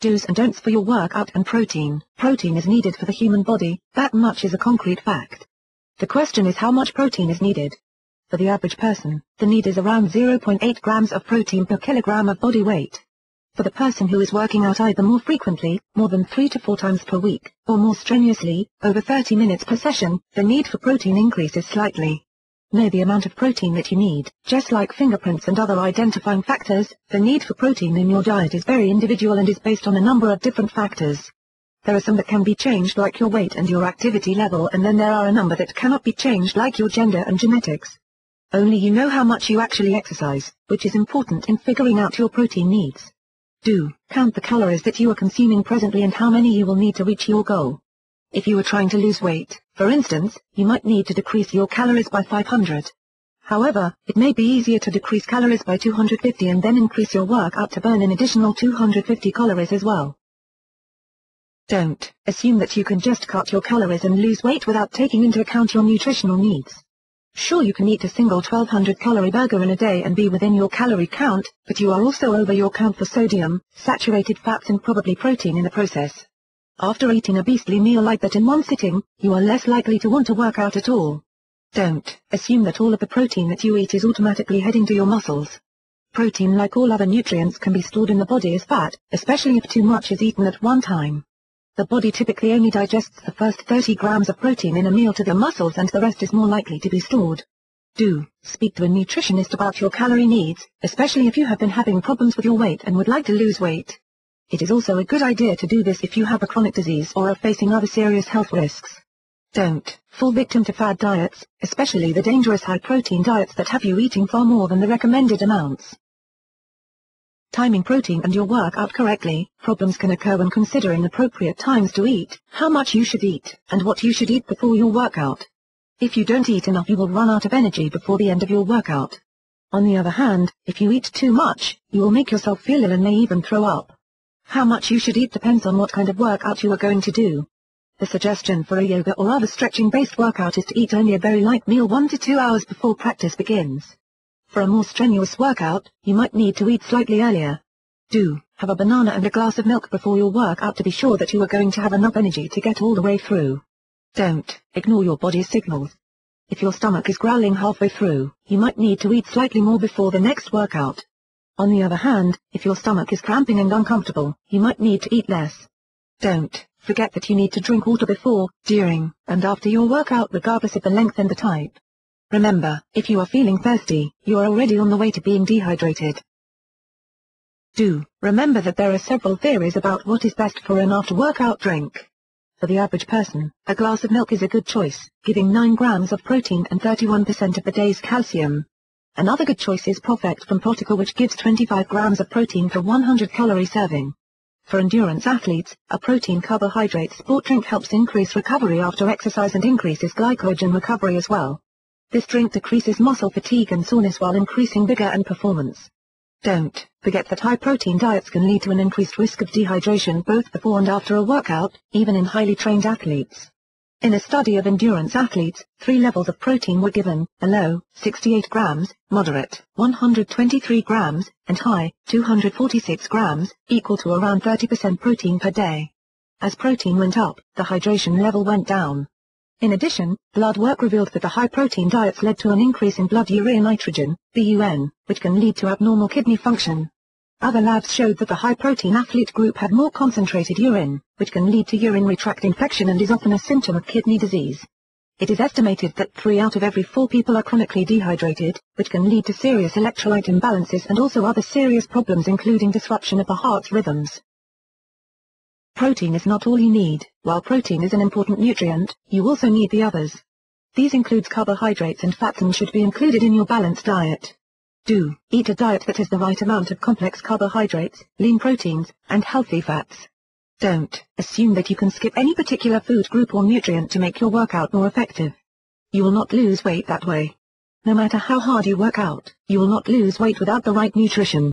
Do's and don'ts for your workout and protein. Protein is needed for the human body, that much is a concrete fact. The question is how much protein is needed. For the average person, the need is around 0.8 grams of protein per kilogram of body weight. For the person who is working out either more frequently, more than 3 to 4 times per week, or more strenuously, over 30 minutes per session, the need for protein increases slightly. Know the amount of protein that you need. Just like fingerprints and other identifying factors, the need for protein in your diet is very individual and is based on a number of different factors. There are some that can be changed like your weight and your activity level, and then there are a number that cannot be changed like your gender and genetics. Only you know how much you actually exercise, which is important in figuring out your protein needs. Do count the calories that you are consuming presently and how many you will need to reach your goal. If you are trying to lose weight, for instance, you might need to decrease your calories by 500. However, it may be easier to decrease calories by 250 and then increase your workout to burn an additional 250 calories as well. Don't assume that you can just cut your calories and lose weight without taking into account your nutritional needs. Sure, you can eat a single 1200 calorie burger in a day and be within your calorie count, but you are also over your count for sodium, saturated fats and probably protein in the process. After eating a beastly meal like that in one sitting, you are less likely to want to work out at all. Don't assume that all of the protein that you eat is automatically heading to your muscles. Protein, like all other nutrients, can be stored in the body as fat, especially if too much is eaten at one time. The body typically only digests the first 30 grams of protein in a meal to the muscles and the rest is more likely to be stored. Do speak to a nutritionist about your calorie needs, especially if you have been having problems with your weight and would like to lose weight. It is also a good idea to do this if you have a chronic disease or are facing other serious health risks. Don't fall victim to fad diets, especially the dangerous high-protein diets that have you eating far more than the recommended amounts. Timing protein and your workout correctly. Problems can occur when considering appropriate times to eat, how much you should eat, and what you should eat before your workout. If you don't eat enough, you will run out of energy before the end of your workout. On the other hand, if you eat too much, you will make yourself feel ill and may even throw up. How much you should eat depends on what kind of workout you are going to do. The suggestion for a yoga or other stretching-based workout is to eat only a very light meal 1 to 2 hours before practice begins. For a more strenuous workout, you might need to eat slightly earlier. Do have a banana and a glass of milk before your workout to be sure that you are going to have enough energy to get all the way through. Don't ignore your body's signals. If your stomach is growling halfway through, you might need to eat slightly more before the next workout. On the other hand, if your stomach is cramping and uncomfortable, you might need to eat less. Don't forget that you need to drink water before, during, and after your workout regardless of the length and the type. Remember, if you are feeling thirsty, you are already on the way to being dehydrated. Do remember that there are several theories about what is best for an after-workout drink. For the average person, a glass of milk is a good choice, giving 9 grams of protein and 31% of the day's calcium. Another good choice is ProfectR from Protica, which gives 25 grams of protein for 100 calorie serving. For endurance athletes, a protein carbohydrate sport drink helps increase recovery after exercise and increases glycogen recovery as well. This drink decreases muscle fatigue and soreness while increasing vigor and performance. Don't forget that high-protein diets can lead to an increased risk of dehydration both before and after a workout, even in highly trained athletes. In a study of endurance athletes, 3 levels of protein were given: a low, 68 grams, moderate, 123 grams, and high, 246 grams, equal to around 30% protein per day. As protein went up, the hydration level went down. In addition, blood work revealed that the high-protein diets led to an increase in blood urea nitrogen, BUN, which can lead to abnormal kidney function. Other labs showed that the high-protein athlete group had more concentrated urine, which can lead to urinary tract infection and is often a symptom of kidney disease. It is estimated that 3 out of every 4 people are chronically dehydrated, which can lead to serious electrolyte imbalances and also other serious problems including disruption of the heart's rhythms. Protein is not all you need. While protein is an important nutrient, you also need the others. These include carbohydrates and fats and should be included in your balanced diet. Do eat a diet that has the right amount of complex carbohydrates, lean proteins, and healthy fats. Don't assume that you can skip any particular food group or nutrient to make your workout more effective. You will not lose weight that way. No matter how hard you work out, you will not lose weight without the right nutrition.